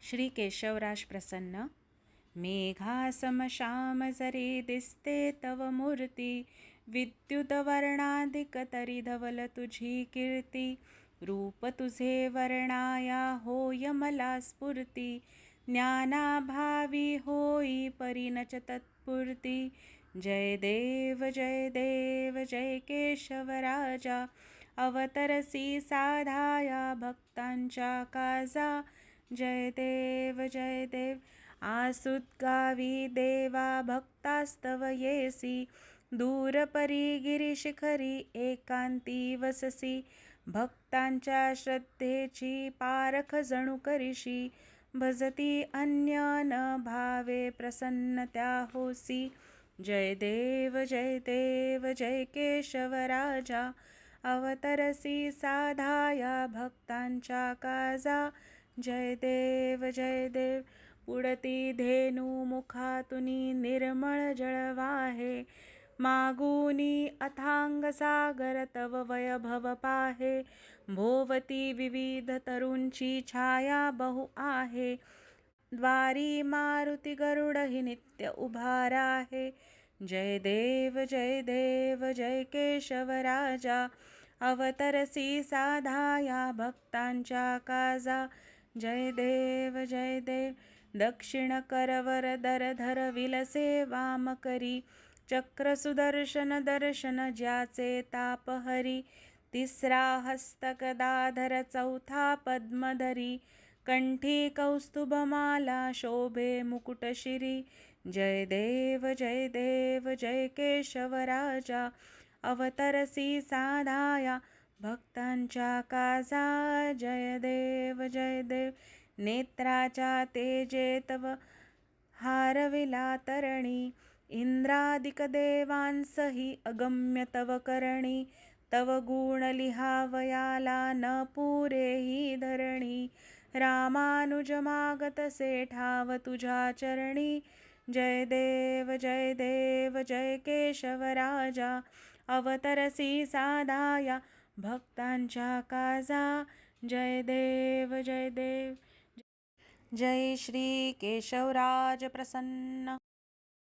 श्री केशवराज प्रसन्न. मेघासम श्याम जरी दिसते तव मूर्ती, विद्युतवर्णाधिक तरी धवल तुझी कीर्ती. रूप तुझे वर्णाया होय मला स्फूर्ती, ज्ञानाभावी होई परिणच तत्पूर्ती. जय देव जय देव जय केशवराजा, अवतरसी साधाया भक्तांच्या काजा. जय देव जय देव. आसुत गावी देवा भक्तास्तव येसी, दूरपरी गिरिशिखरी एकांती वससी. भक्तांच्या श्रद्धेची पारख जणू करीशी, भजती अन्य न भावे प्रसन्न त्या होसी. जय देव जय देव जय केशवराजा, अवतरसी साधाया भक्तांच्या काजा. जय देव जय देव. उडती धेनू मुखातुनी निर्मळ जळवाहे, मागुनी अथांग सागर तव वैभव पाहे. भोवती विविध तरुंची छाया बहु आहे, द्वारी मारुती गरुडहि नित्य उभा राहे. जय देव जय देव जय केशवराजा, अवतरसी साधाया भक्तांच्या काजा. जय देव जय देव. दक्षिण करवर दरधर विलसे वाम करी, चक्र सुदर्शन दर्शन ज्याचे तापहरी. तिसरा हस्तक दाधर चौथा पद्मधरी, कंठी कौस्तुभमाला शोभे मुकुटशिरी. जय देव जय देव जय केशवराजा, अवतरसी साधाया भक्तांच्या काजा. जय देव जय देव. नेत्राच्या तेजे तव हारविला तरणी, इंद्रादिक देवांसही अगम्य तव करणी. तव गुण लिहावयाला न पुरे ही धरणी, रामानुज मागतसे ठाव तुझ्या चरणी. जय देव जय देव जय केशवराजा, अवतरसी साधाया भक्तांच्या काजा. जय देव जय देव. जय श्री केशवराज प्रसन्न.